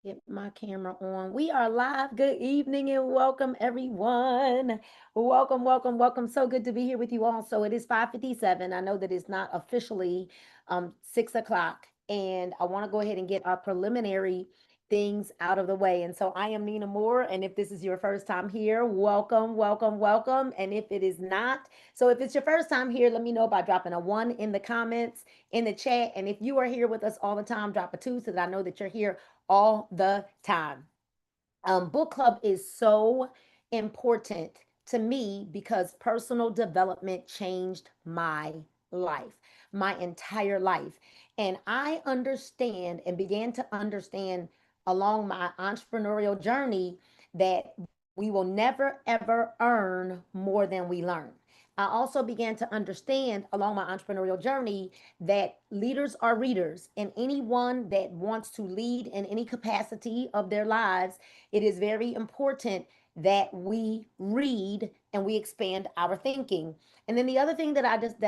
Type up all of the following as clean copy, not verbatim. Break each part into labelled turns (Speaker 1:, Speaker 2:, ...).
Speaker 1: Get my camera on. We are live. Good evening and welcome everyone. Welcome, welcome, welcome. So good to be here with you all. So it is 5:57. I know that it's not officially 6 o'clock. And I want to go ahead and get our preliminary things out of the way. And so I am Nina Moore. And if this is your first time here, welcome, welcome, welcome. And if it is not, so if it's your first time here, let me know by dropping a one in the comments in the chat. And if you are here with us all the time, drop a two so that I know that you're here all the time. Book club is so important to me because personal development changed my life, my entire life. And I understand and began to understand along my entrepreneurial journey that we will never, ever earn more than we learn. I also began to understand along my entrepreneurial journey that leaders are readers, and anyone that wants to lead in any capacity of their lives, it is very important that we read and we expand our thinking. And then the other thing that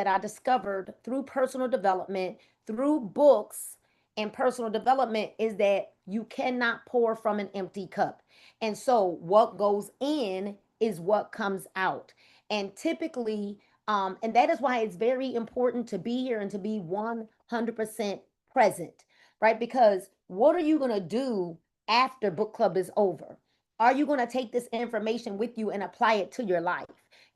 Speaker 1: I discovered through personal development, through books and personal development is that you cannot pour from an empty cup. And so what goes in is what comes out. And typically, and that is why it's very important to be here and to be 100% present, right? Because what are you going to do after book club is over? Are you going to take this information with you and apply it to your life?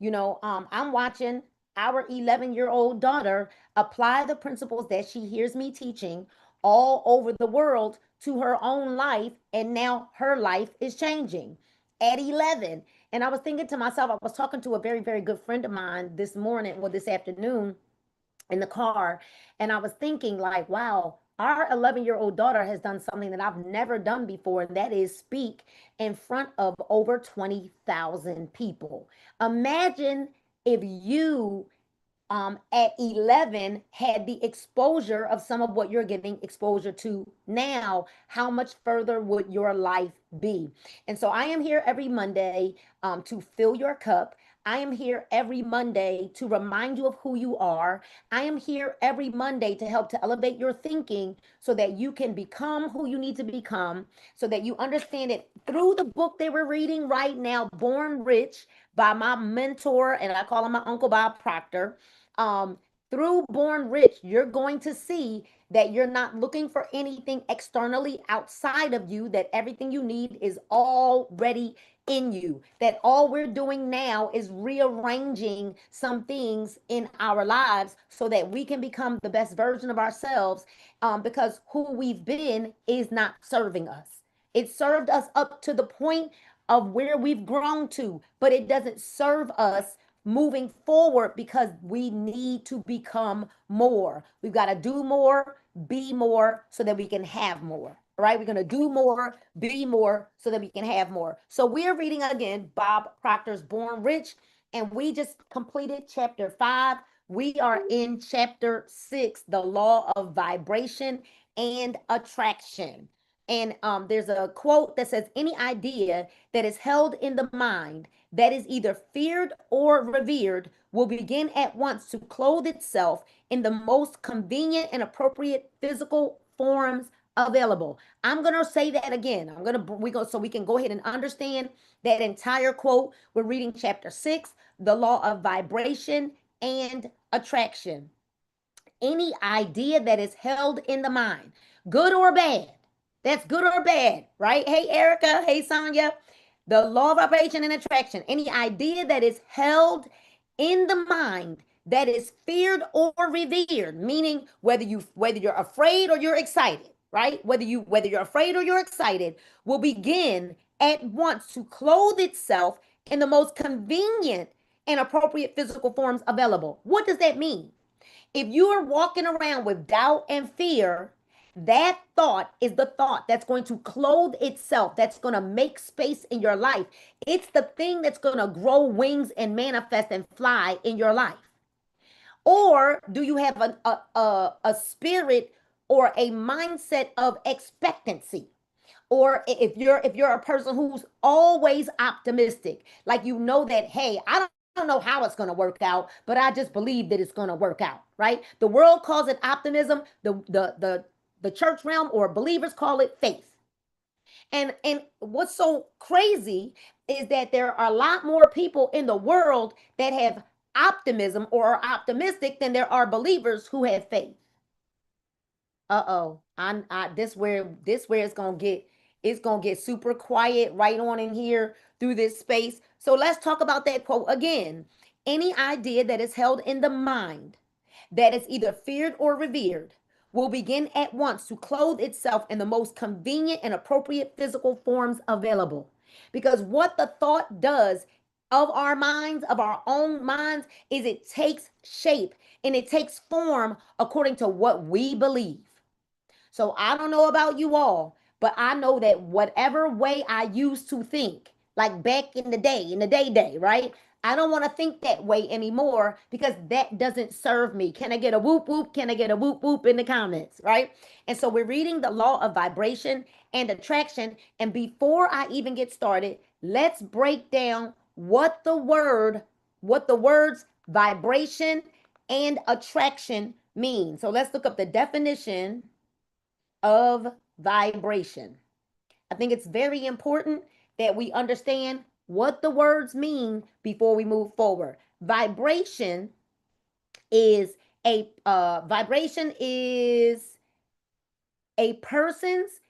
Speaker 1: I'm watching our 11-year-old daughter apply the principles that she hears me teaching all over the world to her own life, and now her life is changing at 11. And I was thinking to myself, I was talking to a very, very good friend of mine this morning, well, this afternoon in the car, and I was thinking, like, wow, our 11-year-old daughter has done something that I've never done before, and that is speak in front of over 20,000 people. Imagine if you at 11 had the exposure of some of what you're getting exposure to now, how much further would your life be? And so I am here every Monday to fill your cup. I am here every Monday to remind you of who you are. I am here every Monday to help to elevate your thinking so that you can become who you need to become, so that you understand it through the book that we're reading right now, Born Rich by my mentor, and I call him my Uncle Bob Proctor. um, Through Born Rich, you're going to see that you're not looking for anything externally outside of you, that everything you need is already in you, that all we're doing now is rearranging some things in our lives so that we can become the best version of ourselves, because who we've been is not serving us. It served us up to the point of where we've grown to, but it doesn't serve us moving forward because we need to become more. We've got to do more, be more so that we can have more. Right? We're going to do more, be more so that we can have more. So we're reading again Bob Proctor's Born Rich, and we just completed chapter 5. We are in chapter 6, the law of vibration and attraction. And there's a quote that says, any idea that is held in the mind that is either feared or revered will begin at once to clothe itself in the most convenient and appropriate physical forms available. I'm going to say that again. We go so we can go ahead and understand that entire quote. We're reading chapter 6, the law of vibration and attraction. Any idea that is held in the mind, good or bad, that's good or bad, right? Hey, Erica. Hey, Sonia. The law of vibration and attraction. Any idea that is held in the mind that is feared or revered, meaning whether you're afraid or you're excited, right? Whether you're afraid or you're excited, will begin at once to clothe itself in the most convenient and appropriate physical forms available. What does that mean? If you are walking around with doubt and fear, that thought is the thought that's going to clothe itself, that's going to make space in your life. It's the thing that's going to grow wings and manifest and fly in your life. Or do you have a spirit or a mindset of expectancy? Or if you're a person who's always optimistic, like you know that, hey, I don't know how it's going to work out, but I just believe that it's going to work out, right? The world calls it optimism. The church realm or believers call it faith. And what's so crazy is that there are a lot more people in the world that have optimism or are optimistic than there are believers who have faith. Uh-oh. This where it's gonna get super quiet right on in here through this space. So let's talk about that quote again. Any idea that is held in the mind that is either feared or revered will begin at once to clothe itself in the most convenient and appropriate physical forms available. Because what the thought does of our minds, of our own minds, is it takes shape and it takes form according to what we believe. So I don't know about you all, but I know that whatever way I used to think, like back in the day, in the day, right? I don't want to think that way anymore because that doesn't serve me. Can I get a whoop whoop? Can I get a whoop whoop in the comments, right? And so we're reading the law of vibration and attraction. And before I even get started, let's break down what the words vibration and attraction mean. So let's look up the definition of vibration. I think it's very important that we understand what the words mean before we move forward. Vibration is a person's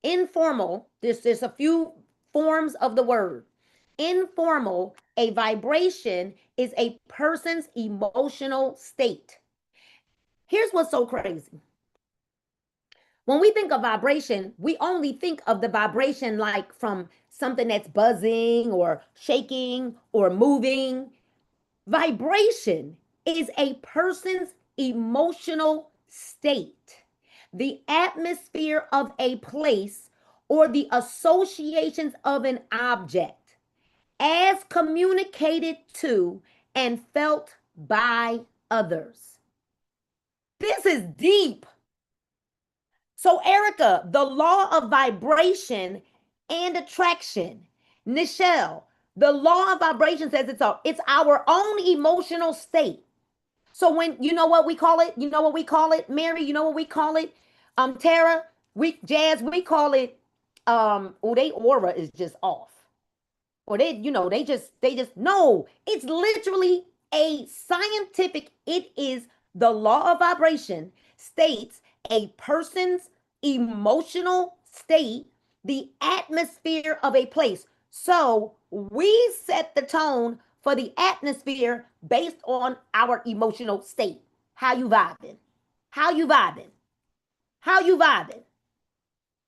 Speaker 1: informal. There's a few forms of the word. Informal, a vibration is a person's emotional state. Here's what's so crazy. When we think of vibration, we only think of the vibration like from something that's buzzing or shaking or moving. Vibration is a person's emotional state, the atmosphere of a place, or the associations of an object as communicated to and felt by others. This is deep. So, Erica, the law of vibration and attraction. Nichelle, the law of vibration says it's our own emotional state. So when you know what we call it, Mary, you know what we call it, Tara, we call it, oh, they aura is just off, or they just no, it's literally a scientific. It is the law of vibration states a person's emotional state, the atmosphere of a place. So we set the tone for the atmosphere based on our emotional state. How you vibing? How you vibing? How you vibing?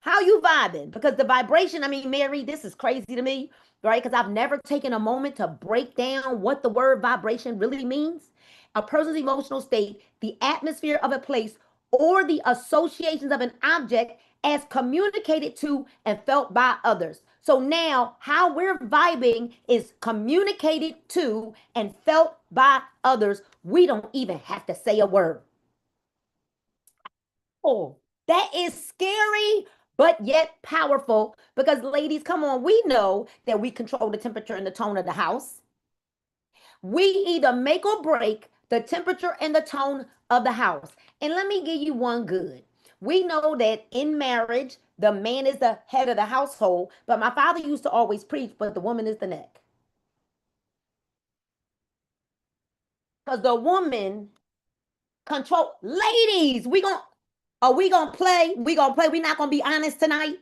Speaker 1: How you vibing? Because the vibration, I mean, Mary, this is crazy to me, right? Because I've never taken a moment to break down what the word vibration really means. A person's emotional state, the atmosphere of a place, or the associations of an object as communicated to and felt by others. So now, how we're vibing is communicated to and felt by others. We don't even have to say a word. Oh, that is scary, but yet powerful because, ladies, come on, we know that we control the temperature and the tone of the house. We either make or break the temperature and the tone of the house. And let me give you one good. We know that in marriage, the man is the head of the household, but my father used to always preach, but the woman is the neck. Because the woman control, ladies, we gonna play? We gonna play? We not gonna be honest tonight?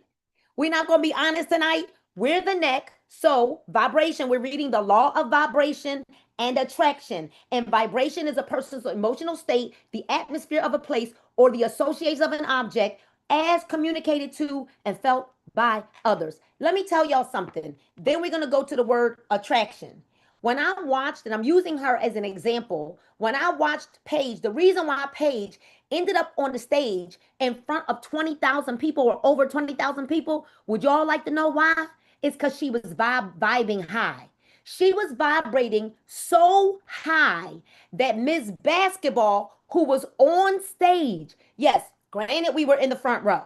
Speaker 1: We're not going to be honest tonight. We're the neck. So, vibration, we're reading the law of vibration and attraction. And vibration is a person's emotional state, the atmosphere of a place, or the associations of an object as communicated to and felt by others. Let me tell y'all something. Then we're going to go to the word attraction. When I watched, and I'm using her as an example, when I watched Paige, the reason why Paige ended up on the stage in front of 20,000 people or over 20,000 people, would y'all like to know why? It's because she was vibing high. She was vibrating so high that Miss Basketball, who was on stage, yes, granted, we were in the front row,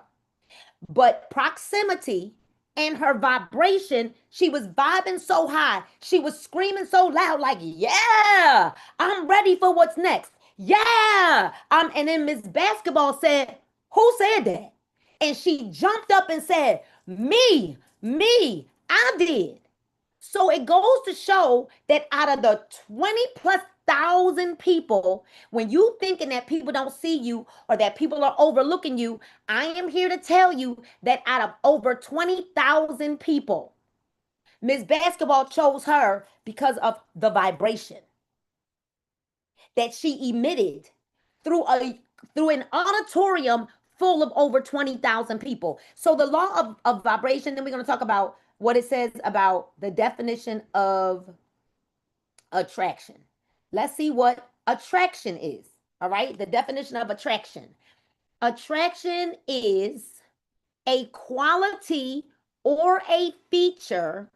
Speaker 1: but proximity and her vibration, she was vibing so high. She was screaming so loud, like, yeah, I'm ready for what's next. Yeah. And then Miss Basketball said, who said that? And she jumped up and said, Me, I did. So it goes to show that out of the 20 plus thousand people, when you thinking that people don't see you or that people are overlooking you, I am here to tell you that out of over 20,000 people, Miss Basketball chose her because of the vibration that she emitted through a through an auditorium full of over 20,000 people. So the law of vibration, then we're going to talk about what it says about the definition of attraction. Let's see what attraction is. All right, the definition of attraction. Attraction is a quality or a feature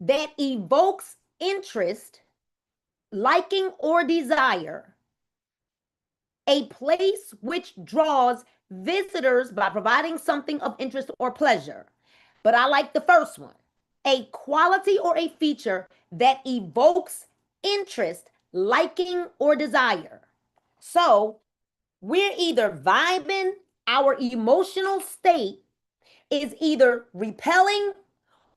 Speaker 1: that evokes interest, liking, or desire, a place which draws visitors by providing something of interest or pleasure. But I like the first one, a quality or a feature that evokes interest, liking, or desire. So we're either vibing, our emotional state is either repelling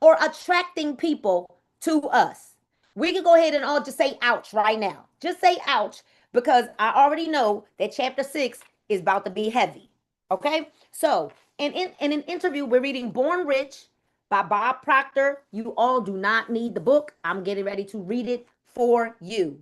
Speaker 1: or attracting people to us. We can go ahead and all just say ouch right now. Just say ouch because I already know that chapter 6 is about to be heavy. Okay? So, in an interview, we're reading Born Rich by Bob Proctor. You all do not need the book. I'm getting ready to read it for you.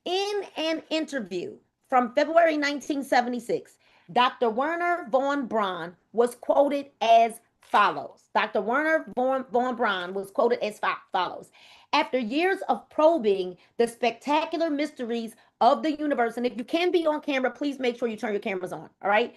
Speaker 1: In an interview from February 1976, Dr. Werner von Braun was quoted as follows. Dr. Werner von Braun was quoted as follows. After years of probing the spectacular mysteries of the universe, and if you can be on camera, please make sure you turn your cameras on, all right?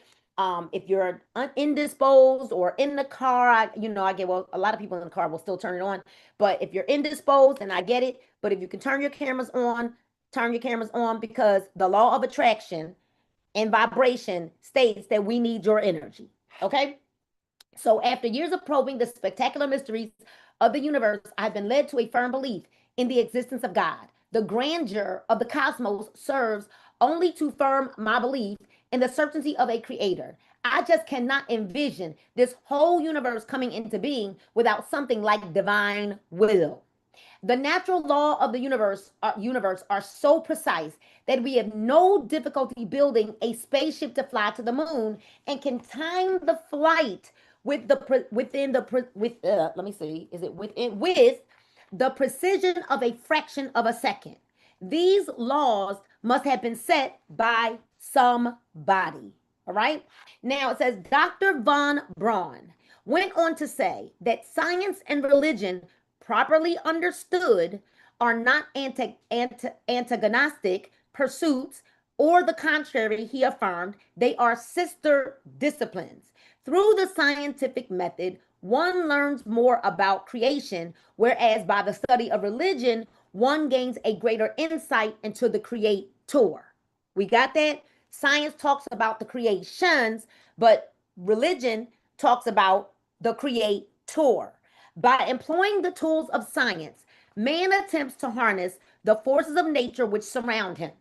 Speaker 1: If you're indisposed or in the car, I get, well, a lot of people in the car will still turn it on, but if you're indisposed, and I get it, but if you can turn your cameras on, turn your cameras on because the law of attraction and vibration states that we need your energy. Okay? So, after years of probing the spectacular mysteries of the universe, I've been led to a firm belief in the existence of God. The grandeur of the cosmos serves only to firm my belief in the certainty of a creator. I just cannot envision this whole universe coming into being without something like divine will. The natural law of the universe are so precise that we have no difficulty building a spaceship to fly to the moon and can time the flight with the within the with let me see, is it within with the precision of a fraction of a second. These laws must have been set by somebody. All right. Now it says Dr. von Braun went on to say that science and religion, properly understood, are not antagonistic pursuits, or the contrary, he affirmed, they are sister disciplines. Through the scientific method, one learns more about creation, whereas by the study of religion, one gains a greater insight into the creator. We got that? Science talks about the creations, but religion talks about the creator. By employing the tools of science, man attempts to harness the forces of nature which surround him.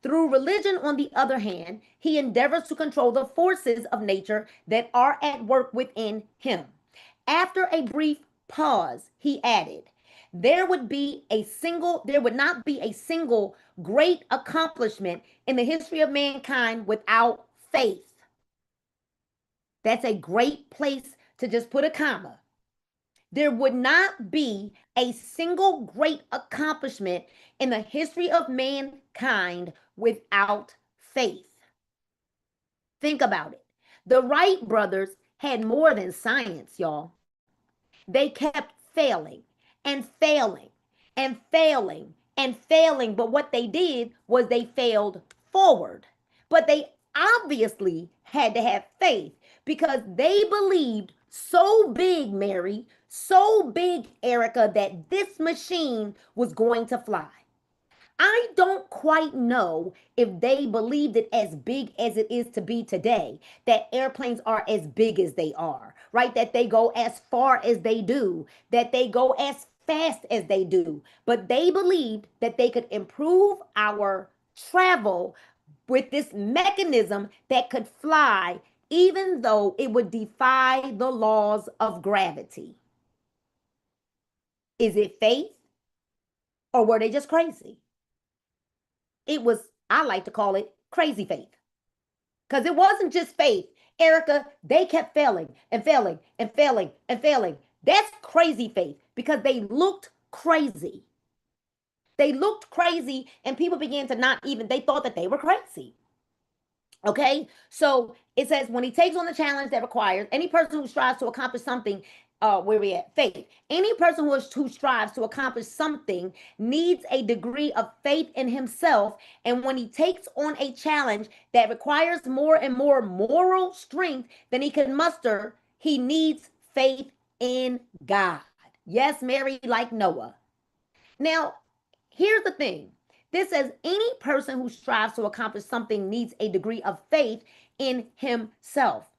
Speaker 1: Through religion, on the other hand, he endeavors to control the forces of nature that are at work within him. After a brief pause, he added, there would not be a single great accomplishment in the history of mankind without faith. That's a great place to just put a comma. There would not be a single great accomplishment in the history of mankind without faith. Think about it. The Wright brothers had more than science, y'all. They kept failing and failing and failing and failing. But what they did was they failed forward. But they obviously had to have faith because they believed so big, Mary, so big, Erica, that this machine was going to fly. I don't quite know if they believed it as big as it is to be today, that airplanes are as big as they are, right? That they go as far as they do, that they go as fast as they do. But they believed that they could improve our travel with this mechanism that could fly even though it would defy the laws of gravity. Is it faith or were they just crazy? It was, I like to call it crazy faith. Because it wasn't just faith. Erica, they kept failing and failing and failing and failing. That's crazy faith because they looked crazy. They looked crazy and people began to not even, they thought that they were crazy. Okay, so it says when he takes on the challenge that requires any person who strives to accomplish something, where we at faith. Any person who strives to accomplish something needs a degree of faith in himself, and when he takes on a challenge that requires more and more moral strength than he can muster, he needs faith in God. Yes, Mary, like Noah. Now, here's the thing. This says any person who strives to accomplish something needs a degree of faith in himself.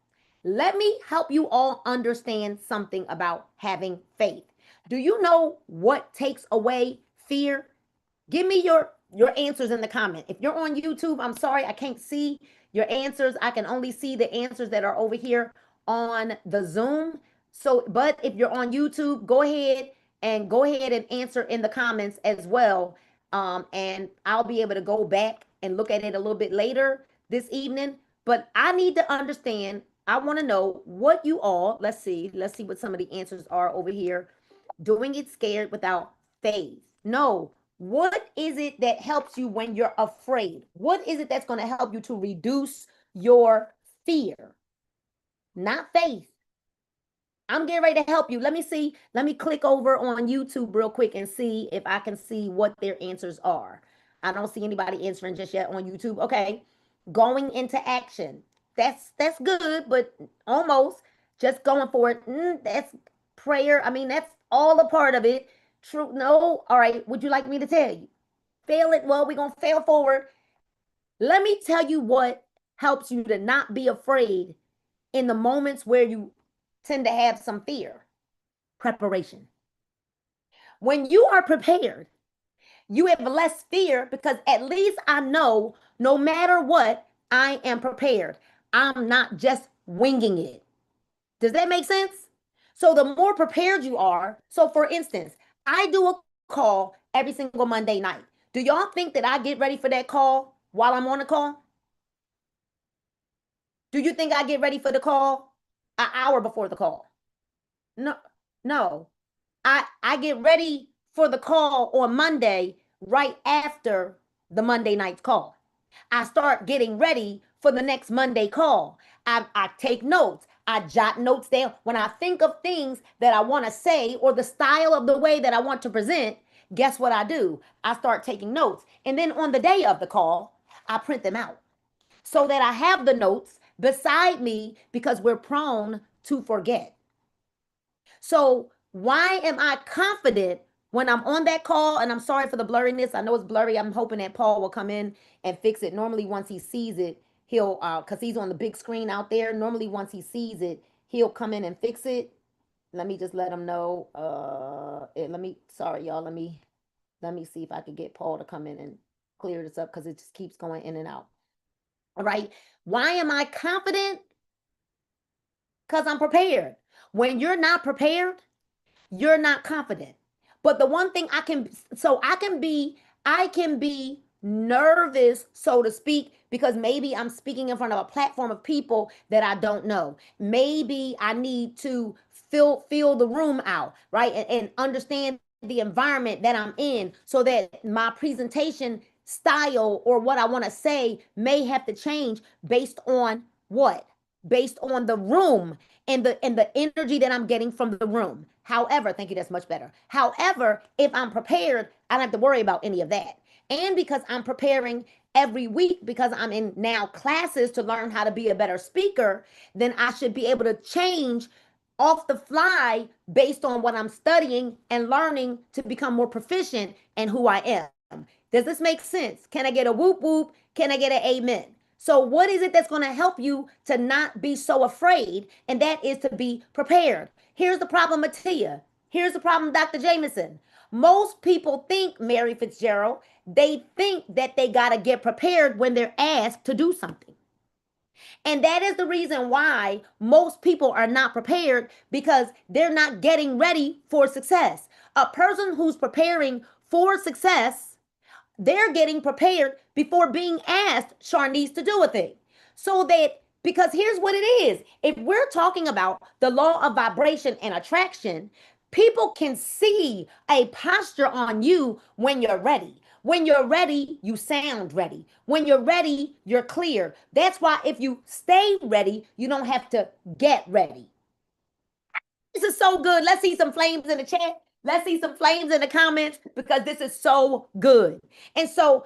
Speaker 1: Let me help you all understand something about having faith. Do you know what takes away fear? Give me your answers in the comment. If you're on YouTube, I'm sorry, I can't see your answers. I can only see the answers that are over here on the Zoom. So, but if you're on YouTube, go ahead and answer in the comments as well. And I'll be able to go back and look at it a little bit later this evening. But I need to understand. I want to know what you all, let's see what some of the answers are over here. Doing it scared without faith. No, what is it that helps you when you're afraid? What is it that's going to help you to reduce your fear? Not faith. I'm getting ready to help you. Let me see. Let me click over on YouTube real quick and see if I can see what their answers are. I don't see anybody answering just yet on YouTube. Okay. Going into action. That's good, but almost just going for it. That's prayer. I mean, that's all a part of it. True. No. All right. Would you like me to tell you? Fail it. Well, we're going to fail forward. Let me tell you what helps you to not be afraid in the moments where you tend to have some fear. Preparation. When you are prepared, you have less fear because at least I know no matter what, I am prepared. I'm not just winging it. Does that make sense? So the more prepared you are, so for instance, I do a call every single Monday night. Do y'all think that I get ready for that call while I'm on the call? Do you think I get ready for the call an hour before the call? No, no. I get ready for the call on Monday right after the Monday night's call. I start getting ready for the next Monday call. I take notes. I jot notes down. When I think of things that I want to say or the style of the way that I want to present, guess what I do? I start taking notes. And then on the day of the call, I print them out so that I have the notes beside me because we're prone to forget. So why am I confident when I'm on that call? And I'm sorry for the blurriness. I know it's blurry. I'm hoping that Paul will come in and fix it. Normally, once he sees it, he'll because he's on the big screen out there. Normally, once he sees it, he'll come in and fix it. Let me just let him know. Let me. Sorry, y'all. Let me see if I could get Paul to come in and clear this up because it just keeps going in and out. All right. Why am I confident? Because I'm prepared. When you're not prepared, you're not confident. But the one thing I can be nervous, so to speak, because maybe I'm speaking in front of a platform of people that I don't know. Maybe I need to feel the room out, right? And understand the environment that I'm in so that my presentation style or what I want to say may have to change based on what? Based on the room and the energy that I'm getting from the room. However, thank you, that's much better. However, if I'm prepared, I don't have to worry about any of that. And because I'm preparing every week because I'm in now classes to learn how to be a better speaker, then I should be able to change off the fly based on what I'm studying and learning to become more proficient in who I am. Does this make sense? Can I get a whoop whoop? Can I get an amen? So, what is it that's going to help you to not be so afraid? And that is to be prepared. Here's the problem, Matia. Here's the problem, Dr. Jameson. Most people think, Mary Fitzgerald, they think that they got to get prepared when they're asked to do something. And that is the reason why most people are not prepared, because they're not getting ready for success. A person who's preparing for success, they're getting prepared before being asked, Sharnice, to do a thing. So that, because here's what it is. If we're talking about the law of vibration and attraction, people can see a posture on you when you're ready. When you're ready, you sound ready. When you're ready, you're clear. That's why if you stay ready, you don't have to get ready. This is so good. Let's see some flames in the chat. Let's see some flames in the comments, because this is so good. And so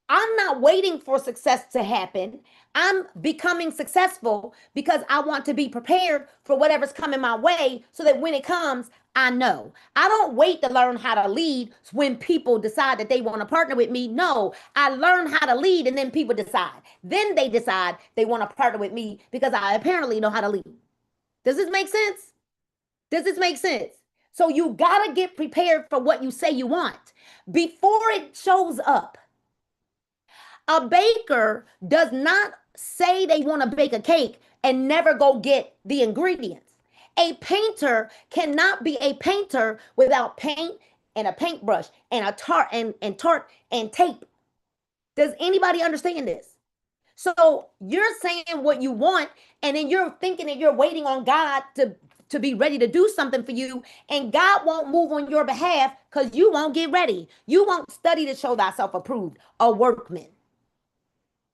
Speaker 1: I'm not waiting for success to happen. I'm becoming successful because I want to be prepared for whatever's coming my way, so that when it comes, I know. I don't wait to learn how to lead when people decide that they want to partner with me. No, I learn how to lead and then people decide. Then they decide they want to partner with me because I apparently know how to lead. Does this make sense? Does this make sense? So you got to get prepared for what you say you want before it shows up. A baker does not say they want to bake a cake and never go get the ingredients. A painter cannot be a painter without paint and a paintbrush and a tart and tape. Does anybody understand this? So you're saying what you want, and then you're thinking that you're waiting on God to be ready to do something for you, and God won't move on your behalf because you won't get ready. You won't study to show thyself approved, a workman.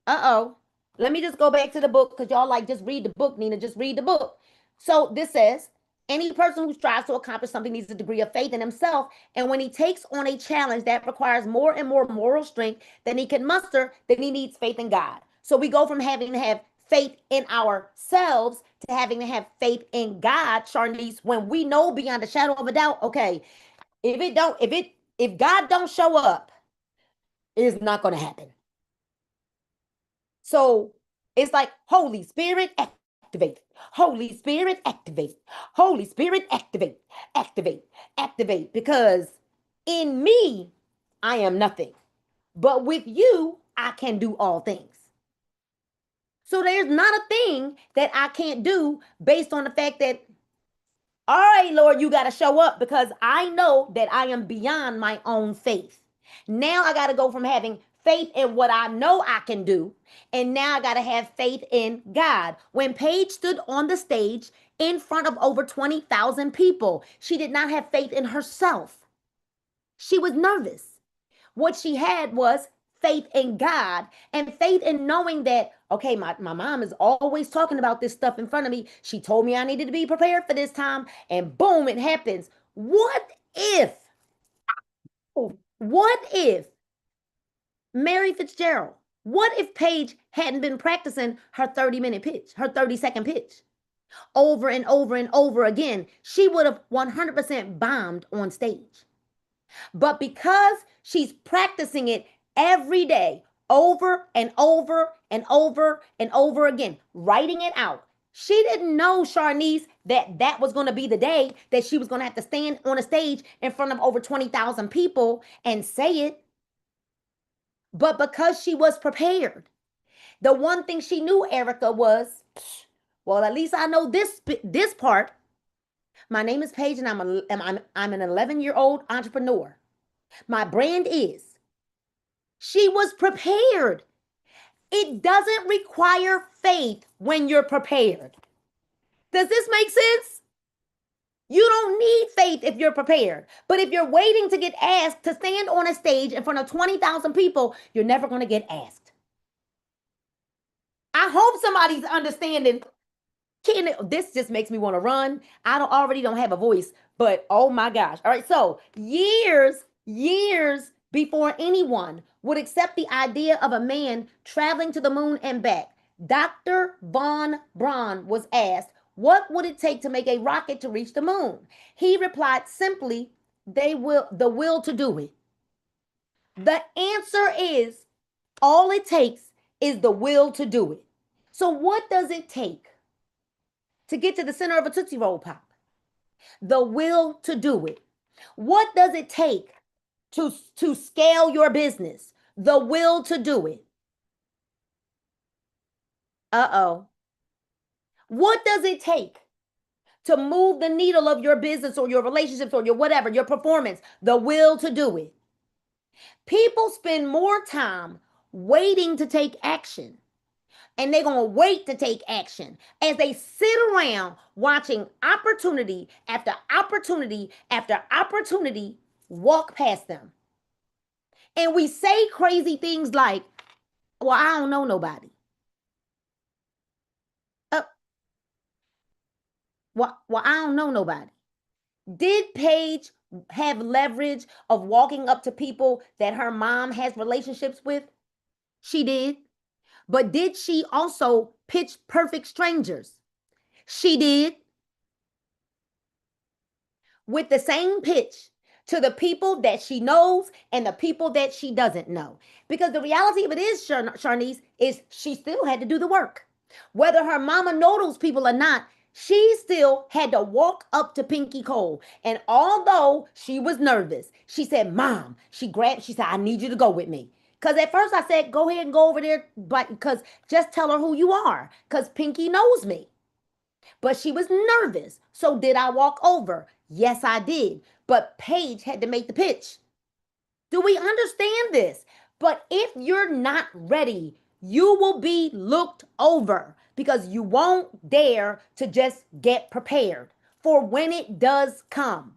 Speaker 1: Uh-oh. Let me just go back to the book, because y'all like, just read the book, Nina. Just read the book. So this says, any person who strives to accomplish something needs a degree of faith in himself. And when he takes on a challenge that requires more and more moral strength than he can muster, then he needs faith in God. So we go from having to have faith in ourselves to having to have faith in God, Sharnice, when we know beyond a shadow of a doubt, okay, if God don't show up, it's not going to happen. So it's like, Holy Spirit, activate. Holy Spirit, activate. Holy Spirit, activate. Activate. Activate. Because in me, I am nothing. But with you, I can do all things. So there's not a thing that I can't do based on the fact that, all right, Lord, you got to show up, because I know that I am beyond my own faith. Now I got to go from having faith in what I know I can do, and now I got to have faith in God. When Paige stood on the stage in front of over 20,000 people, she did not have faith in herself. She was nervous. What she had was faith in God, and faith in knowing that, okay, my mom is always talking about this stuff in front of me. She told me I needed to be prepared for this time, and boom, it happens. What if Mary Fitzgerald, what if Paige hadn't been practicing her 30-minute pitch, her 30-second pitch over and over and over again? She would have 100% bombed on stage. But because she's practicing it every day, over and over and over and over again, writing it out. She didn't know, Sharnice, that that was going to be the day that she was going to have to stand on a stage in front of over 20,000 people and say it. But because she was prepared, the one thing she knew, Erica, was, well, at least I know this part. My name is Paige, and I'm an 11-year-old entrepreneur. My brand is. She was prepared. It doesn't require faith when you're prepared. Does this make sense? You don't need faith if you're prepared. But if you're waiting to get asked to stand on a stage in front of 20,000 people, you're never going to get asked. I hope somebody's understanding. This just makes me want to run. I already don't have a voice, but oh my gosh. All right. So years before anyone would accept the idea of a man traveling to the moon and back, Dr. Von Braun was asked, what would it take to make a rocket to reach the moon? He replied simply, the will to do it. The answer is, all it takes is the will to do it. So what does it take to get to the center of a Tootsie Roll Pop? The will to do it. What does it take to scale your business? The will to do it. Uh-oh. What does it take to move the needle of your business or your relationships or your whatever, your performance? The will to do it. People spend more time waiting to take action, and they're going to wait to take action as they sit around watching opportunity after opportunity after opportunity walk past them. And we say crazy things like, well, I don't know nobody. Uh, well, I don't know nobody. Did Paige have leverage of walking up to people that her mom has relationships with? She did. But did she also pitch perfect strangers? She did. With the same pitch to the people that she knows and the people that she doesn't know. Because the reality of it is, Sharnice, is she still had to do the work. Whether her mama know those people or not, she still had to walk up to Pinky Cole. And although she was nervous, she said, Mom, she said, I need you to go with me. Because at first I said, go ahead and go over there, but because just tell her who you are, because Pinky knows me. But she was nervous. So did I walk over? Yes, I did. But Paige had to make the pitch. Do we understand this? But if you're not ready, you will be looked over because you won't dare to just get prepared for when it does come.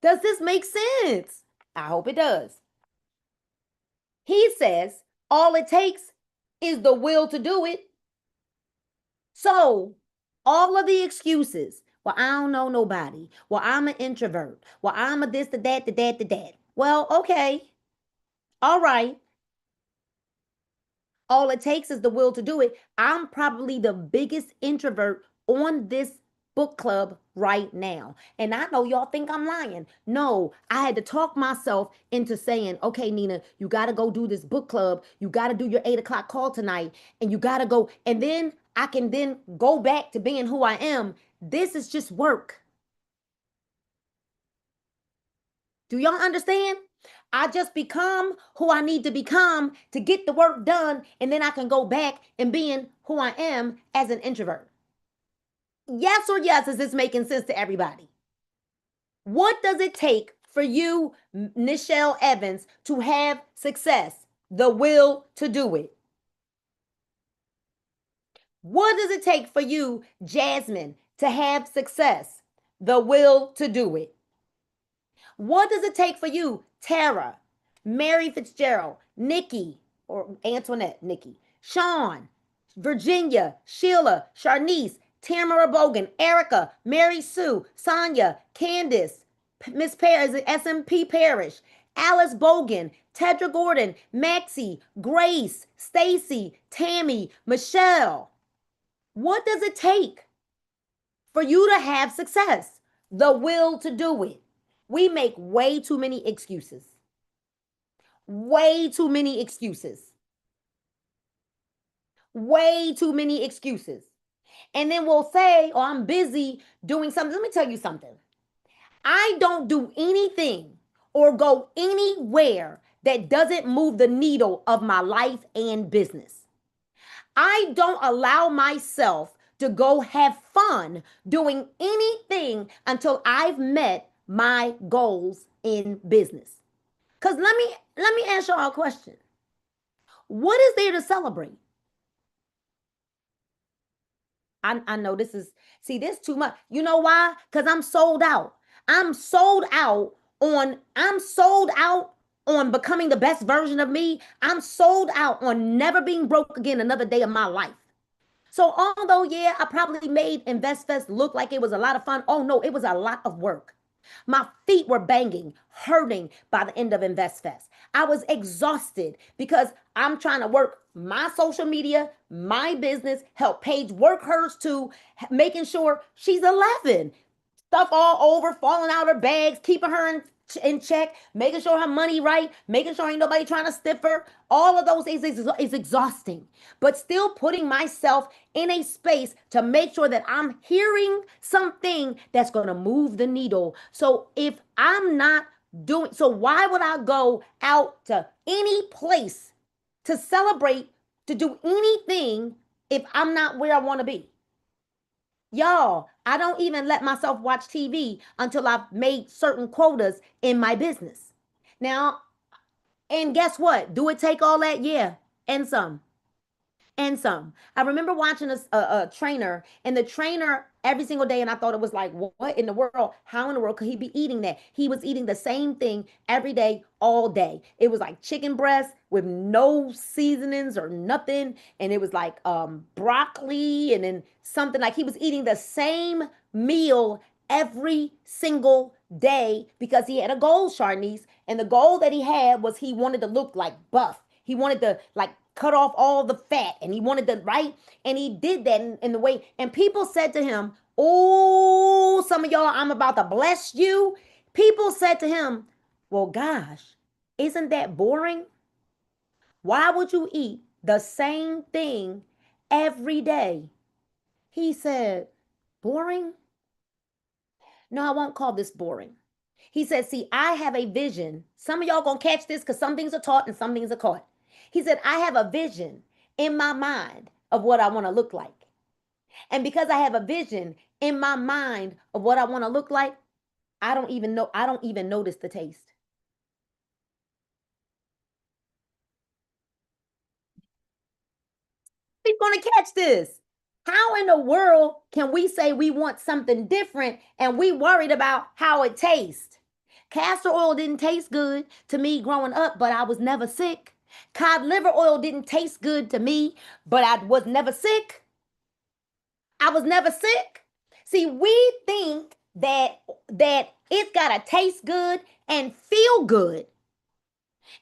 Speaker 1: Does this make sense? I hope it does. He says all it takes is the will to do it. So, all of the excuses, well, I don't know nobody. Well, I'm an introvert. Well, I'm a this, the that, the that, the that. Well, okay. All right. All it takes is the will to do it. I'm probably the biggest introvert on this book club right now. And I know y'all think I'm lying. No, I had to talk myself into saying, okay, Nina, you got to go do this book club. You got to do your 8 o'clock call tonight. And you got to go. And then I can then go back to being who I am. This is just work. Do y'all understand? I just become who I need to become to get the work done, and then I can go back and being who I am as an introvert. Yes or yes, is this making sense to everybody? What does it take for you, Nichelle Evans, to have success? The will to do it. What does it take for you, Jasmine, to have success? The will to do it. What does it take for you, Tara, Mary Fitzgerald, Nikki, or Antoinette, Nikki, Sean, Virginia, Sheila, Sharnice, Tamara Bogan, Erica, Mary Sue, Sonia, Candace, Miss Paris, SMP Parish, Alice Bogan, Tedra Gordon, Maxie, Grace, Stacy, Tammy, Michelle. What does it take for you to have success? The will to do it. We make way too many excuses. Way too many excuses. Way too many excuses. And then we'll say, oh, I'm busy doing something. Let me tell you something. I don't do anything or go anywhere that doesn't move the needle of my life and business. I don't allow myself to go have fun doing anything until I've met my goals in business. Cuz let me ask y'all a question. What is there to celebrate? I know this is see this too much. You know why? Cuz I'm sold out. I'm sold out on becoming the best version of me. I'm sold out on never being broke again another day of my life. So although yeah, I probably made InvestFest look like it was a lot of fun. Oh no, it was a lot of work. My feet were banging, hurting by the end of InvestFest. I was exhausted because I'm trying to work my social media, my business, help Paige work hers too, making sure she's 11. Stuff all over, falling out her bags, keeping her in check, making sure her money right, making sure ain't nobody trying to stiff her. All of those things is exhausting. But still putting myself in a space to make sure that I'm hearing something that's going to move the needle. So if I'm not doing, so why would I go out to any place to celebrate, to do anything if I'm not where I want to be. Y'all, I don't even let myself watch TV until I've made certain quotas in my business. Now, and guess what? Do it take all that? Yeah, and some. And some. I remember watching a trainer, and the trainer every single day, and I thought it was like, what in the world? How in the world could he be eating that? He was eating the same thing every day, all day. It was like chicken breast with no seasonings or nothing, and it was like broccoli, and then something like he was eating the same meal every single day because he had a goal, Charnice, and the goal that he had was he wanted to look like buff. He wanted to like cut off all the fat and he wanted to, right? And he did that in the way. And people said to him, oh, some of y'all, I'm about to bless you. People said to him, well, gosh, isn't that boring? Why would you eat the same thing every day? He said, boring? No, I won't call this boring. He said, see, I have a vision. Some of y'all gonna catch this because some things are taught and some things are caught. He said, I have a vision in my mind of what I want to look like. And because I have a vision in my mind of what I want to look like, I don't even notice the taste. We're gonna catch this. How in the world can we say we want something different and we worried about how it tastes? Castor oil didn't taste good to me growing up, but I was never sick. Cod liver oil didn't taste good to me, but I was never sick. I was never sick. See, we think that it's got to taste good and feel good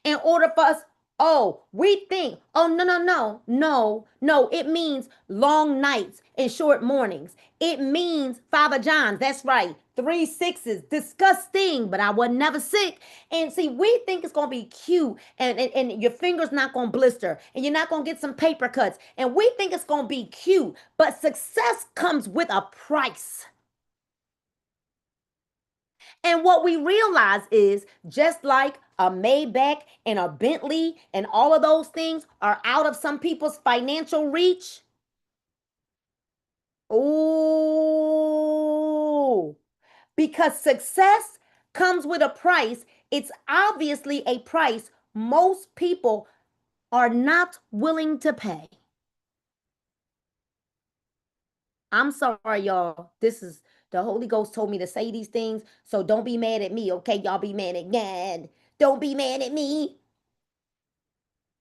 Speaker 1: in order for us. Oh, we think, oh, no, no, no, no, no. It means long nights and short mornings. It means Father John's. That's right. 3 6s. Disgusting, but I was never sick. And see, we think it's going to be cute and your finger's not going to blister and you're not going to get some paper cuts. And we think it's going to be cute, but success comes with a price. And what we realize is just like a Maybach and a Bentley and all of those things are out of some people's financial reach. Oh, because success comes with a price. It's obviously a price most people are not willing to pay. I'm sorry, y'all. This is the Holy Ghost told me to say these things, so don't be mad at me, okay? Y'all be mad at God. Don't be mad at me.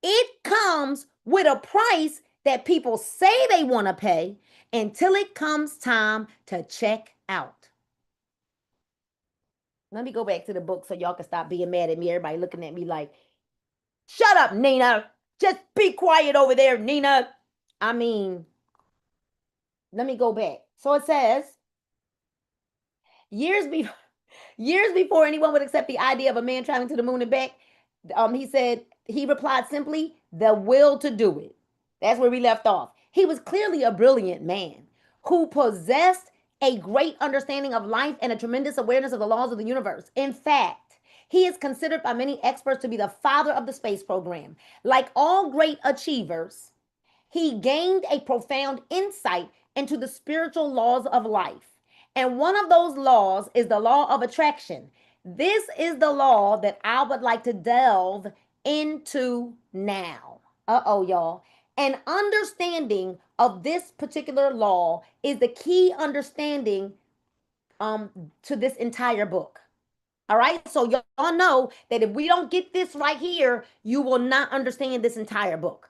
Speaker 1: It comes with a price that people say they want to pay until it comes time to check out. Let me go back to the book so y'all can stop being mad at me. Everybody looking at me like, shut up, Nina. Just be quiet over there, Nina. I mean, let me go back. So it says, years before years before anyone would accept the idea of a man traveling to the moon and back, he said he replied simply, "The will to do it." That's where we left off. He was clearly a brilliant man who possessed a great understanding of life and a tremendous awareness of the laws of the universe. In fact, he is considered by many experts to be the father of the space program. Like all great achievers, he gained a profound insight into the spiritual laws of life. And one of those laws is the law of attraction. This is the law that I would like to delve into now. Uh-oh, y'all. An understanding of this particular law is the key understanding to this entire book. All right. So y'all know that if we don't get this right here, you will not understand this entire book.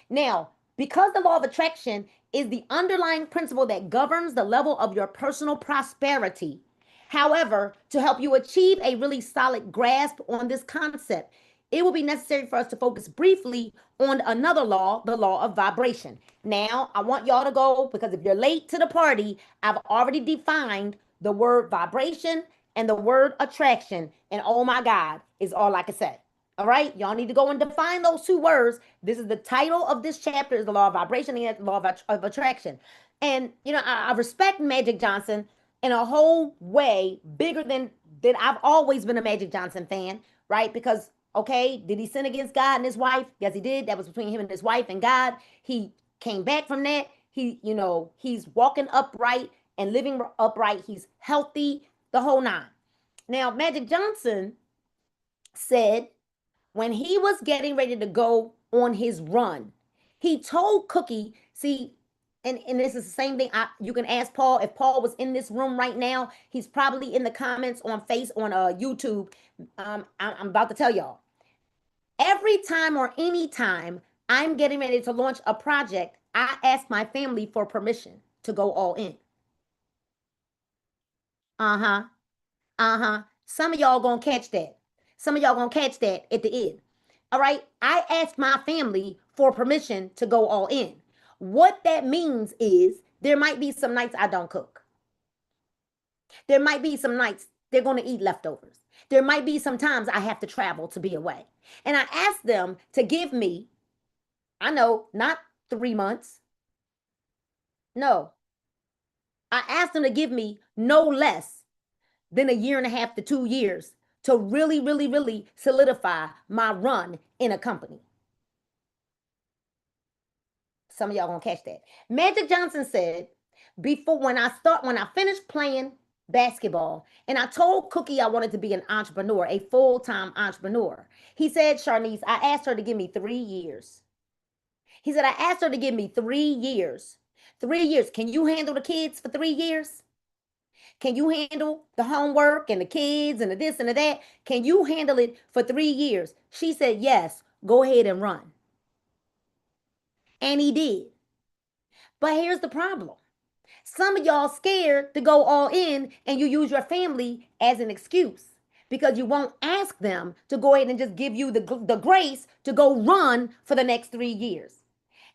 Speaker 1: Now, because the law of attraction is the underlying principle that governs the level of your personal prosperity. However, to help you achieve a really solid grasp on this concept, it will be necessary for us to focus briefly on another law, the law of vibration. Now, I want y'all to go because if you're late to the party, I've already defined the word vibration and the word attraction. And oh my God, is all I can say. All right, y'all need to go and define those two words. This is the title of this chapter: is the law of vibration and the law of attraction. And you know, I respect Magic Johnson in a whole way bigger than I've always been a Magic Johnson fan, right? Because okay, did he sin against God and his wife? Yes, he did. That was between him and his wife and God. He came back from that. He's walking upright and living upright. He's healthy, the whole nine. Now, Magic Johnson said when he was getting ready to go on his run, he told Cookie, see, and this is the same thing. You can ask Paul if Paul was in this room right now. He's probably in the comments on YouTube. I'm about to tell y'all. Every time or any time I'm getting ready to launch a project, I ask my family for permission to go all in. Uh-huh. Uh-huh. Some of y'all gonna catch that. Some of y'all gonna catch that at the end. All right. I asked my family for permission to go all in. What that means is there might be some nights I don't cook. There might be some nights they're going to eat leftovers. There might be some times I have to travel to be away. And I asked them to give me, I know, not 3 months. No. I asked them to give me no less than a year and a half to 2 years to really, really, really solidify my run in a company. Some of y'all gonna catch that. Magic Johnson said, when I finished playing basketball, and I told Cookie I wanted to be an entrepreneur, a full-time entrepreneur. He said, Sharnice, I asked her to give me 3 years. He said, I asked her to give me 3 years. 3 years. Can you handle the kids for 3 years? Can you handle the homework and the kids and the this and the that? Can you handle it for 3 years? She said, yes, go ahead and run. And he did. But here's the problem. Some of y'all scared to go all in and you use your family as an excuse because you won't ask them to go ahead and just give you the grace to go run for the next 3 years.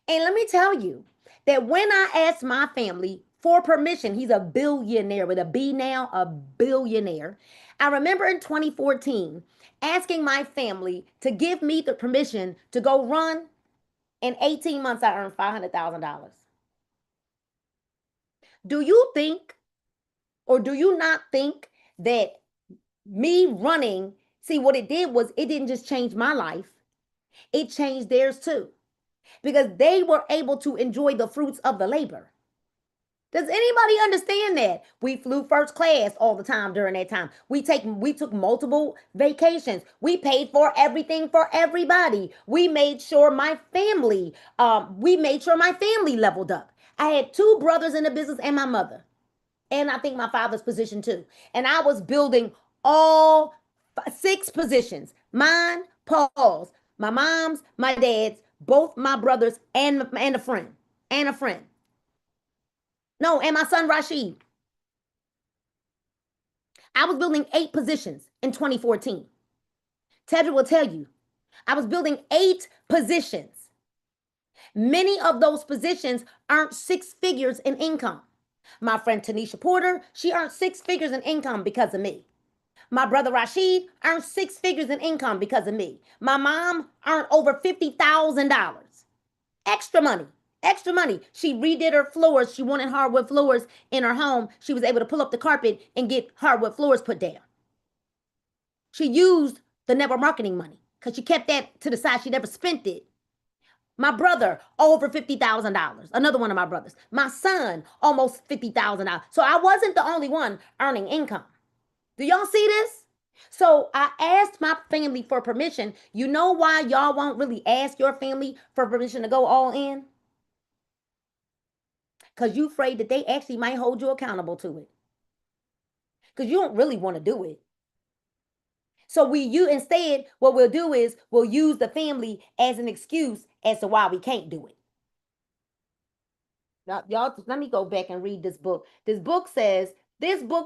Speaker 1: And let me tell you that when I asked my family for permission, he's a billionaire with a B now, a billionaire. I remember in 2014 asking my family to give me the permission to go run. In 18 months, I earned $500,000. Do you think, or do you not think that me running, see what it did was it didn't just change my life, it changed theirs too. Because they were able to enjoy the fruits of the labor. Does anybody understand that? We flew first class all the time during that time. We took multiple vacations. We paid for everything for everybody. We made sure my family leveled up. I had 2 brothers in the business and my mother. And I think my father's position too. And I was building all 6 positions. Mine, Paul's, my mom's, my dad's, both my brothers, and a friend. And a friend. No, and my son Rashid. I was building 8 positions in 2014. Tedra will tell you, I was building 8 positions. Many of those positions earned 6 figures in income. My friend Tanisha Porter, she earned 6 figures in income because of me. My brother Rashid earned 6 figures in income because of me. My mom earned over $50,000. Extra money. Extra money. She redid her floors. She wanted hardwood floors in her home. She was able to pull up the carpet and get hardwood floors put down. She used the network marketing money because she kept that to the side. She never spent it. My brother, over $50,000. Another one of my brothers. My son, almost $50,000. So I wasn't the only one earning income. Do y'all see this? So I asked my family for permission. You know why y'all won't really ask your family for permission to go all in? Because you're afraid that they actually might hold you accountable to it. Because you don't really want to do it. So instead, what we'll do is we'll use the family as an excuse as to why we can't do it. Now, y'all, let me go back and read this book. This book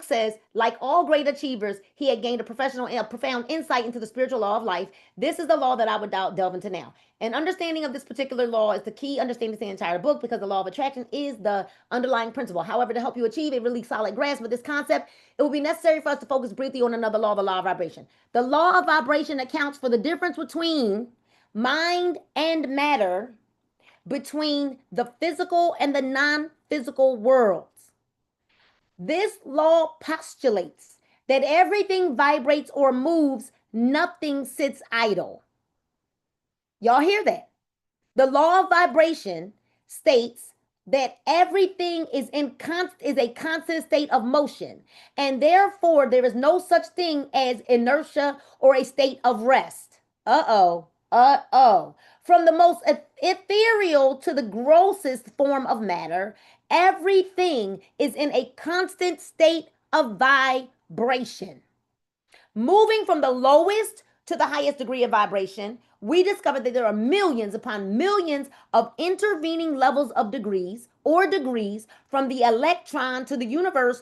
Speaker 1: says, like all great achievers, he had gained a profound insight into the spiritual law of life. This is the law that I would delve into now. An understanding of this particular law is the key understanding to the entire book because the law of attraction is the underlying principle. However, to help you achieve a really solid grasp of this concept, it will be necessary for us to focus briefly on another law, the law of vibration. The law of vibration accounts for the difference between mind and matter, between the physical and the non-physical worlds. This law postulates that everything vibrates or moves, nothing sits idle. Y'all hear that? The law of vibration states that everything is is a constant state of motion, and therefore there is no such thing as inertia or a state of rest. Uh-oh. Uh-oh. From the most ethereal to the grossest form of matter, everything is in a constant state of vibration. Moving from the lowest to the highest degree of vibration, we discovered that there are millions upon millions of intervening levels of degrees from the electron to the universe.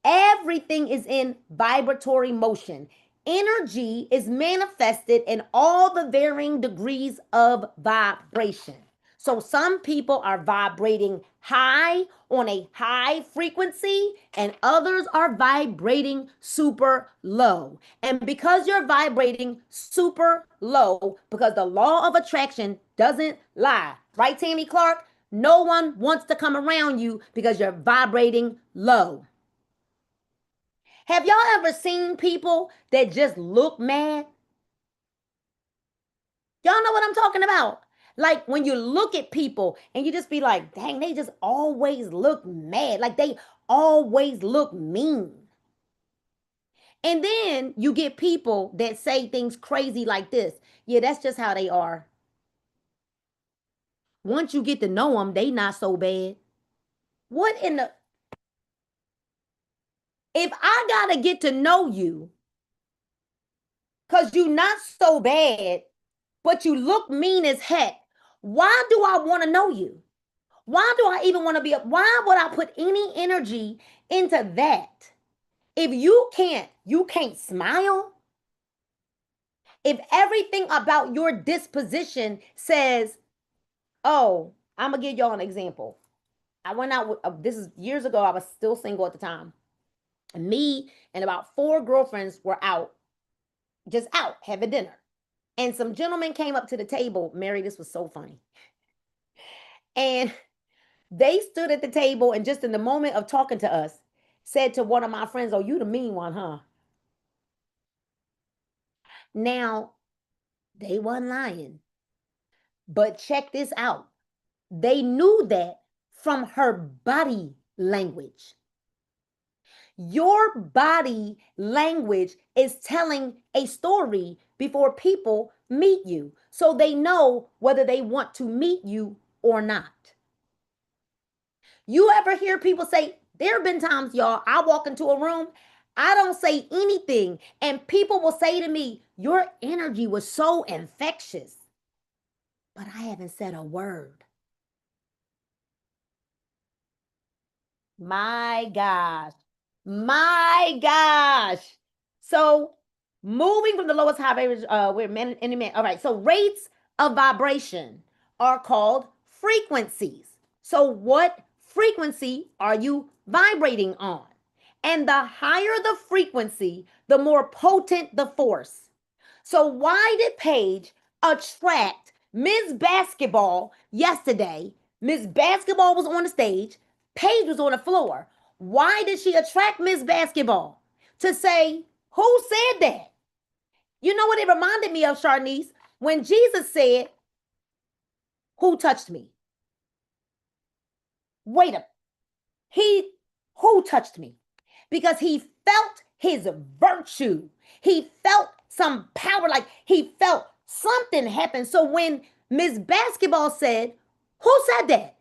Speaker 1: Everything is in vibratory motion. Energy is manifested in all the varying degrees of vibration. So some people are vibrating high on a high frequency, and others are vibrating super low. And because you're vibrating super low, because the law of attraction doesn't lie, right, Tammy Clark? No one wants to come around you because you're vibrating low. Have y'all ever seen people that just look mad? Y'all know what I'm talking about? Like when you look at people and you just be like, dang, they just always look mad. Like they always look mean. And then you get people that say things crazy like this. Yeah, that's just how they are. Once you get to know them, they not so bad. What in the... If I gotta get to know you, cause you not so bad, but you look mean as heck, why do I want to know you? Why do I even want to be why would I put any energy into that? If you can't smile. If everything about your disposition says, oh, I'm gonna give y'all an example. I went out with, this is years ago, I was still single at the time. Me and about four girlfriends were out, just out having dinner. And some gentlemen came up to the table. Mary, this was so funny. And they stood at the table and just in the moment of talking to us, said to one of my friends, oh, you the mean one, huh? Now, they weren't lying. But check this out. They knew that from her body language. Your body language is telling a story before people meet you. So they know whether they want to meet you or not. You ever hear people say, there have been times, y'all, I walk into a room, I don't say anything, and people will say to me, your energy was so infectious, but I haven't said a word. My gosh. My gosh. So moving from the lowest high average, we're men any man. All right. So rates of vibration are called frequencies. So what frequency are you vibrating on? And the higher the frequency, the more potent the force. So why did Paige attract Miss Basketball yesterday? Miss Basketball was on the stage. Paige was on the floor. Why did she attract Miss Basketball? To say, who said that? You know what it reminded me of, Sharnice? When Jesus said, who touched me? Wait a he who touched me? Because he felt his virtue. He felt some power, like he felt something happen. So when Miss Basketball said, who said that?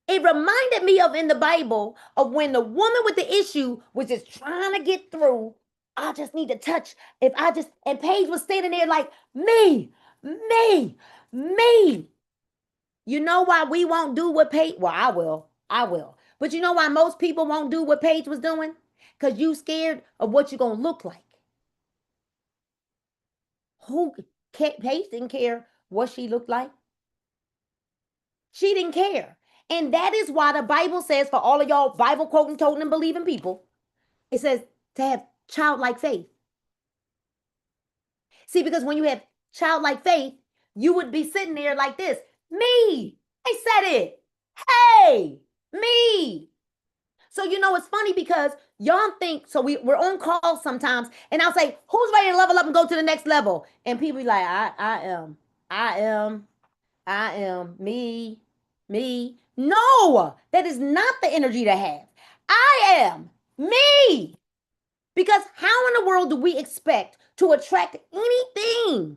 Speaker 1: It reminded me of in the Bible of when the woman with the issue was just trying to get through. I just need to touch. If I just, and Paige was standing there like, me, me. You know why we won't do what Paige, well, I will. I will. But you know why most people won't do what Paige was doing? Because you scared of what you're going to look like. Who, Paige didn't care what she looked like. She didn't care. And that is why the Bible says, for all of y'all Bible quoting, toting, and believing people, it says to have childlike faith. See, because when you have childlike faith, you would be sitting there like this. Me, I said it. Hey, me. So, you know, it's funny because y'all think, so we're on calls sometimes, and I'll say, who's ready to level up and go to the next level? And people be like, I am, me, No, that is not the energy to have. I am me. Because how in the world do we expect to attract anything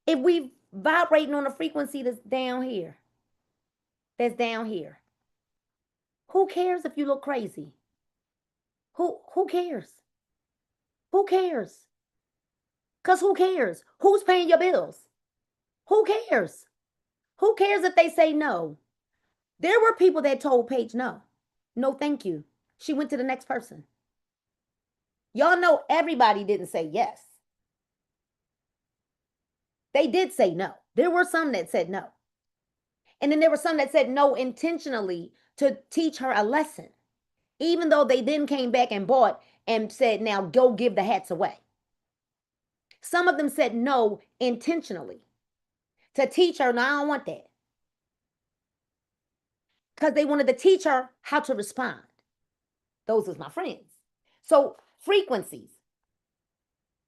Speaker 1: if we vibrating on a frequency that's down here? That's down here. Who cares if you look crazy? Who cares? Who cares? Cuz who cares? Who's paying your bills? Who cares? Who cares if they say no? There were people that told Paige no. No, thank you. She went to the next person. Y'all know everybody didn't say yes. They did say no. There were some that said no. And then there were some that said no intentionally to teach her a lesson, even though they then came back and bought and said, now go give the hats away. Some of them said no intentionally to teach her, no, I don't want that. Because they wanted to teach her how to respond. Those was my friends. So frequencies.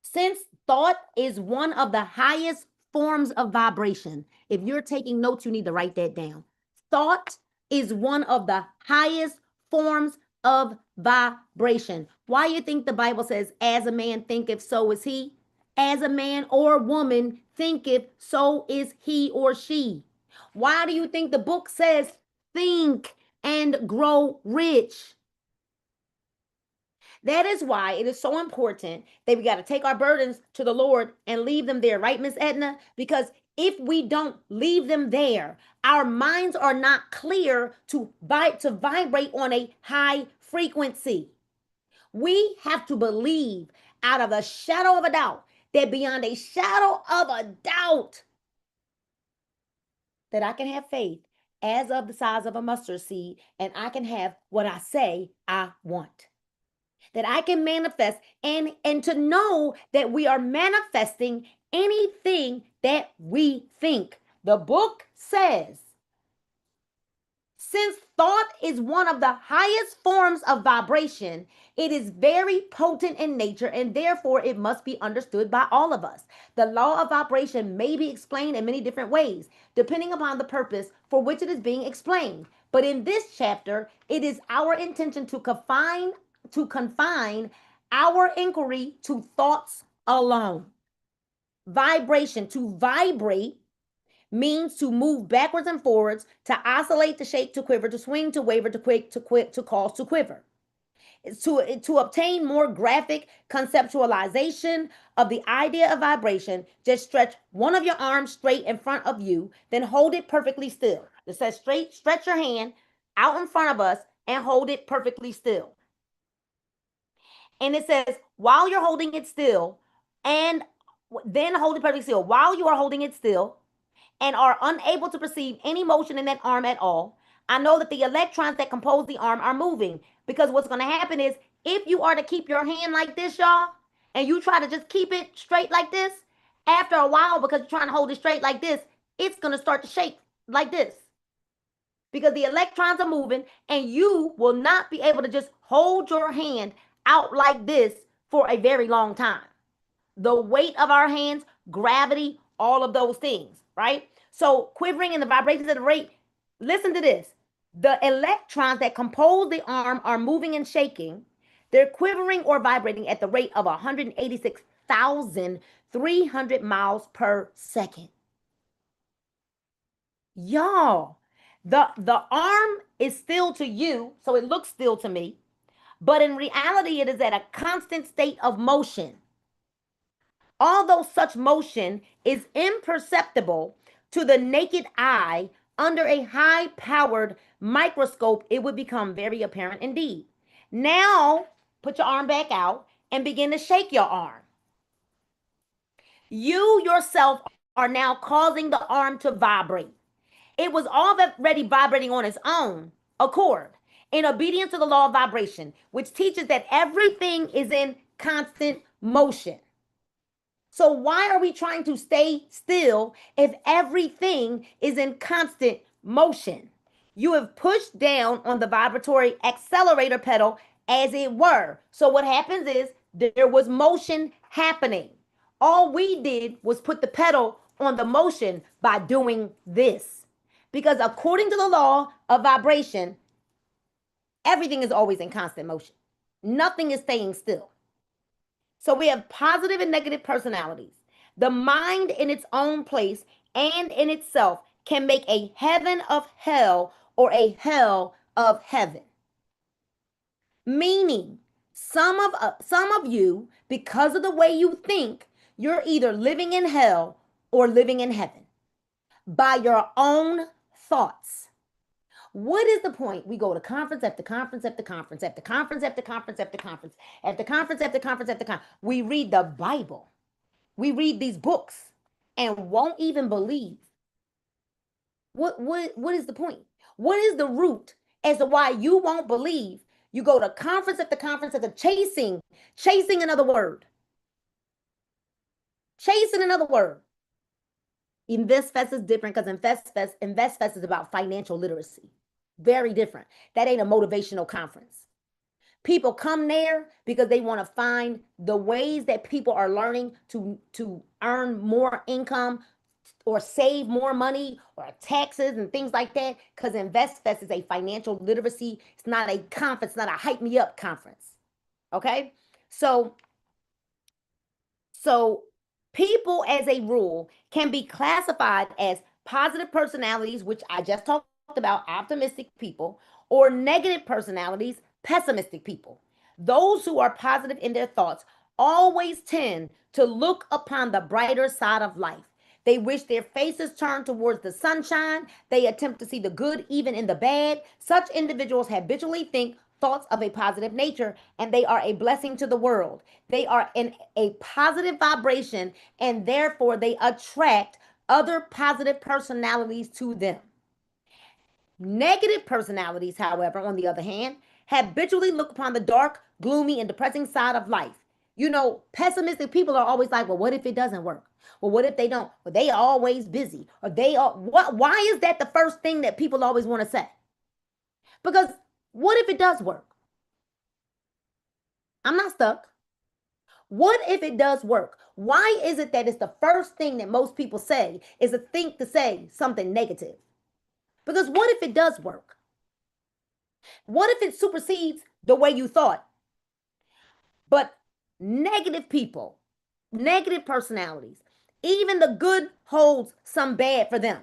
Speaker 1: Since thought is one of the highest forms of vibration, if you're taking notes, you need to write that down. Thought is one of the highest forms of vibration. Why you think the Bible says, as a man thinketh, so is he? As a man or woman thinketh, so is he or she. Why do you think the book says, think and grow rich? That is why it is so important that we got to take our burdens to the Lord and leave them there, right, Miss Edna? Because if we don't leave them there, our minds are not clear to vibrate on a high frequency. We have to believe out of a shadow of a doubt that beyond a shadow of a doubt that I can have faith as of the size of a mustard seed and I can have what I say I want. That I can manifest and to know that we are manifesting anything that we think. The book says, since thought is one of the highest forms of vibration, it is very potent in nature and therefore it must be understood by all of us. The law of vibration may be explained in many different ways, depending upon the purpose for which it is being explained. But in this chapter, it is our intention to confine our inquiry to thoughts alone. Vibration, to vibrate, means to move backwards and forwards, to oscillate, to shake, to quiver, to swing, to waver, to quake, to quit, to cause, to quiver. To obtain more graphic conceptualization of the idea of vibration, just stretch one of your arms straight in front of you, then hold it perfectly still. It says straight, stretch your hand out in front of us and hold it perfectly still. And it says, while you're holding it still, and then hold it perfectly still. While you are holding it still and are unable to perceive any motion in that arm at all, I know that the electrons that compose the arm are moving. Because what's going to happen is, if you are to keep your hand like this, y'all, and you try to just keep it straight like this, after a while, because you're trying to hold it straight like this, it's going to start to shake like this. Because the electrons are moving and you will not be able to just hold your hand out like this for a very long time. The weight of our hands, gravity, all of those things, right? So quivering and the vibrations at the rate, listen to this. The electrons that compose the arm are moving and shaking. They're quivering or vibrating at the rate of 186,300 miles per second. Y'all, the arm is still to you, so it looks still to me, but in reality, it is at a constant state of motion. Although such motion is imperceptible to the naked eye, under a high-powered microscope, it would become very apparent indeed. Now, put your arm back out and begin to shake your arm. You yourself are now causing the arm to vibrate. It was already vibrating on its own accord in obedience to the law of vibration, which teaches that everything is in constant motion. So why are we trying to stay still if everything is in constant motion? You have pushed down on the vibratory accelerator pedal, as it were. So what happens is there was motion happening. All we did was put the pedal on the motion by doing this. Because according to the law of vibration, everything is always in constant motion. Nothing is staying still. So we have positive and negative personalities. The mind in its own place and in itself can make a heaven of hell or a hell of heaven. Meaning, some of you, because of the way you think, you're either living in hell or living in heaven by your own thoughts. What is the point? We go to conference after conference after conference after conference after conference after conference after conference after conference after conference. We read the Bible. We read these books and won't even believe. What is the point? What is the root as to why you won't believe? You go to conference after conference after chasing another word. Chasing another word. InvestFest is different because InvestFest is about financial literacy. Very different. That ain't a motivational conference. People come there because they want to find the ways that people are learning to earn more income or save more money or taxes and things like that. Because InvestFest is a financial literacy. It's not a conference, not a hype me up conference. Okay? So people as a rule can be classified as positive personalities, which I just talked about, optimistic people, or negative personalities, pessimistic people. Those who are positive in their thoughts always tend to look upon the brighter side of life. They wish their faces turned towards the sunshine. They attempt to see the good even in the bad. Such individuals habitually think thoughts of a positive nature, and they are a blessing to the world. They are in a positive vibration, and therefore they attract other positive personalities to them. Negative personalities, however, on the other hand, habitually look upon the dark, gloomy, and depressing side of life. You know, pessimistic people are always like, well, what if it doesn't work? Well, what if they don't? Well, they are always busy. Or they are what why is that the first thing that people always want to say? Because what if it does work? I'm not stuck. What if it does work? Why is it that it's the first thing that most people say is to say something negative? Because what if it does work? What if it supersedes the way you thought? But negative people, negative personalities, even the good holds some bad for them.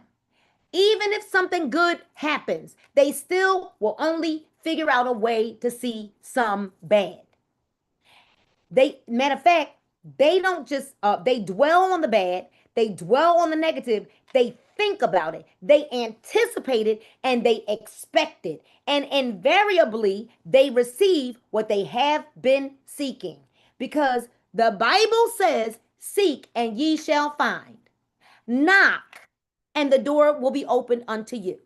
Speaker 1: Even if something good happens, they still will only figure out a way to see some bad. Matter of fact, they don't just they dwell on the bad, they dwell on the negative, they think about it, they anticipate it, and they expect it, and invariably they receive what they have been seeking, because the Bible says, seek and ye shall find, knock and the door will be opened unto you.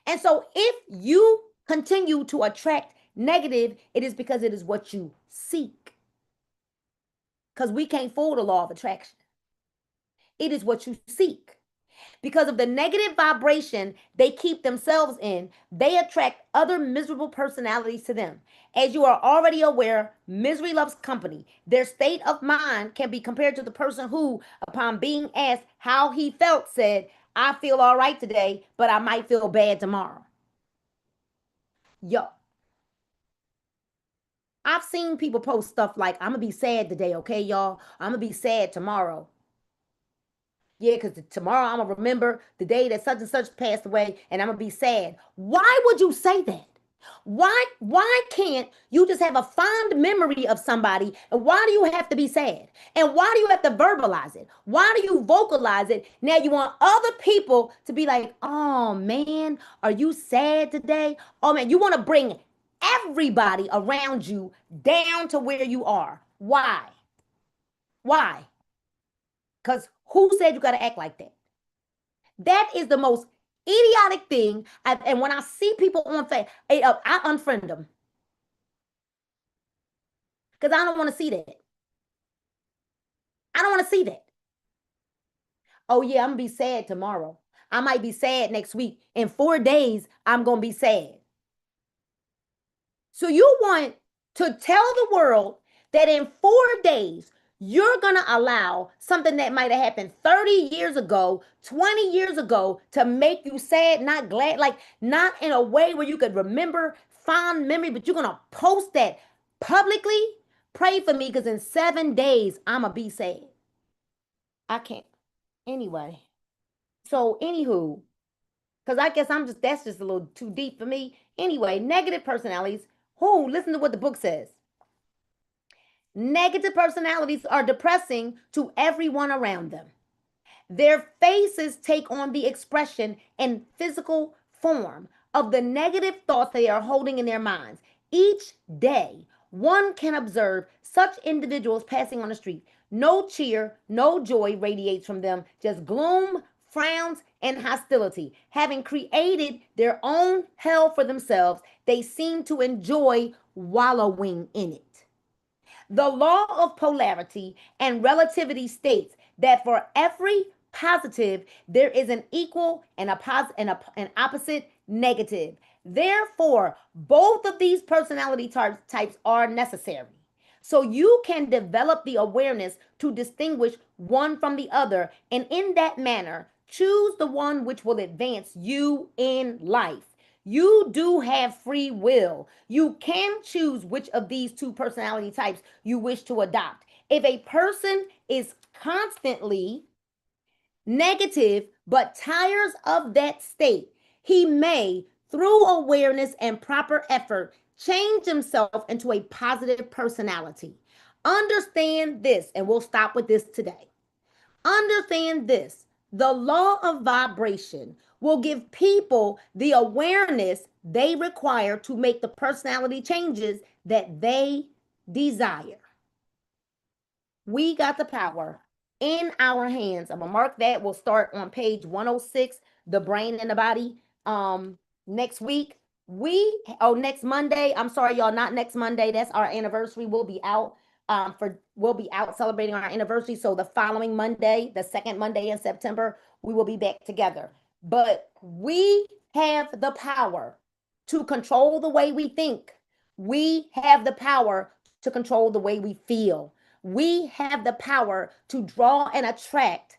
Speaker 1: And so if you continue to attract negative, it is because it is what you seek, because we can't fool the law of attraction. It is what you seek. Because of the negative vibration they keep themselves in, they attract other miserable personalities to them. As you are already aware, misery loves company. Their state of mind can be compared to the person who, upon being asked how he felt, said, I feel all right today, but I might feel bad tomorrow. Yo, I've seen people post stuff like, I'm going to be sad today, okay, y'all? I'm going to be sad tomorrow. Yeah, because tomorrow I'm going to remember the day that such passed away and I'm going to be sad. Why would you say that? Why can't you just have a fond memory of somebody? And why do you have to be sad? And why do you have to verbalize it? Why do you vocalize it? Now you want other people to be like, oh man, are you sad today? Oh man, you want to bring everybody around you down to where you are. Why? Why? Because who said you got to act like that? That is the most idiotic thing. And when I see people on Facebook, I unfriend them. Because I don't want to see that. I don't want to see that. Oh, yeah, I'm going to be sad tomorrow. I might be sad next week. In 4 days, I'm going to be sad. So you want to tell the world that in 4 days, you're going to allow something that might have happened 30 years ago, 20 years ago to make you sad, not glad, like not in a way where you could remember fond memory, but you're going to post that publicly. Pray for me because in 7 days, I'm going to be sad. I can't. Anyway. So, anywho, because I guess that's just a little too deep for me. Anyway, negative personalities. Who? Listen to what the book says. Negative personalities are depressing to everyone around them. Their faces take on the expression and physical form of the negative thoughts they are holding in their minds. Each day, one can observe such individuals passing on the street. No cheer, no joy radiates from them, just gloom, frowns, and hostility. Having created their own hell for themselves, they seem to enjoy wallowing in it. The law of polarity and relativity states that for every positive, there is an equal and an opposite negative. Therefore, both of these personality types are necessary. So you can develop the awareness to distinguish one from the other, and in that manner, choose the one which will advance you in life. You do have free will. You can choose which of these two personality types you wish to adopt. If a person is constantly negative but tires of that state, he may, through awareness and proper effort, change himself into a positive personality. Understand this, and we'll stop with this today. Understand this: the law of vibration will give people the awareness they require to make the personality changes that they desire. We got the power in our hands. I'm gonna mark that. We'll start on page 106, the brain and the body. Next week, next Monday. I'm sorry, y'all, not next Monday. That's our anniversary. We'll be out celebrating our anniversary. So the following Monday, the second Monday in September, we will be back together. But we have the power to control the way we think. We have the power to control the way we feel. We have the power to draw and attract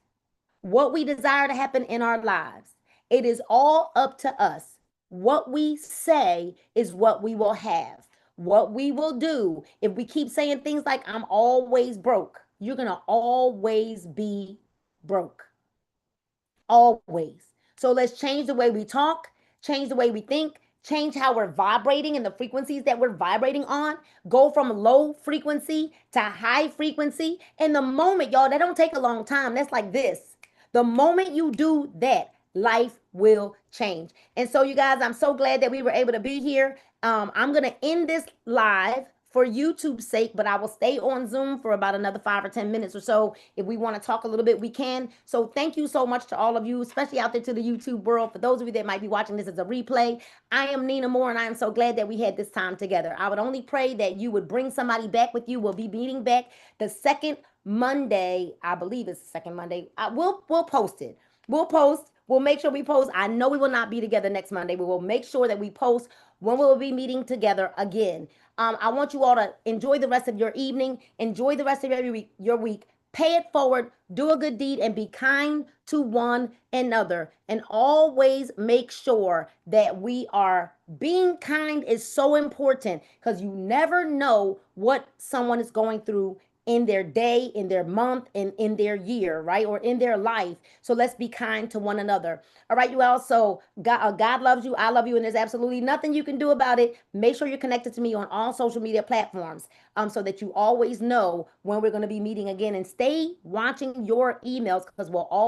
Speaker 1: what we desire to happen in our lives. It is all up to us. What we say is what we will have. What we will do, if we keep saying things like, I'm always broke, you're going to always be broke. Always. So let's change the way we talk, change the way we think, change how we're vibrating and the frequencies that we're vibrating on. Go from low frequency to high frequency. And the moment, y'all, that don't take a long time. That's like this. The moment you do that, life will change. And so, you guys, I'm so glad that we were able to be here. I'm going to end this live for YouTube's sake, but I will stay on Zoom for about another 5 or 10 minutes or so. If we want to talk a little bit, we can. So thank you so much to all of you, especially out there to the YouTube world. For those of you that might be watching this as a replay, I am Nina Moore, and I am so glad that we had this time together. I would only pray that you would bring somebody back with you. We'll be meeting back the second Monday. I believe it's the second Monday. We'll post it. We'll post. We'll make sure we post. I know we will not be together next Monday, but we'll make sure that we post when we'll be meeting together again. I want you all to enjoy the rest of your evening. Enjoy the rest of your week. Pay it forward. Do a good deed and be kind to one another. And always make sure that we are being kind is so important because you never know what someone is going through in their day, in their month, and in their year, right? Or in their life. So let's be kind to one another. All right, you all. So God loves you. I love you. And there's absolutely nothing you can do about it. Make sure you're connected to me on all social media platforms so that you always know when we're going to be meeting again. And stay watching your emails because we'll all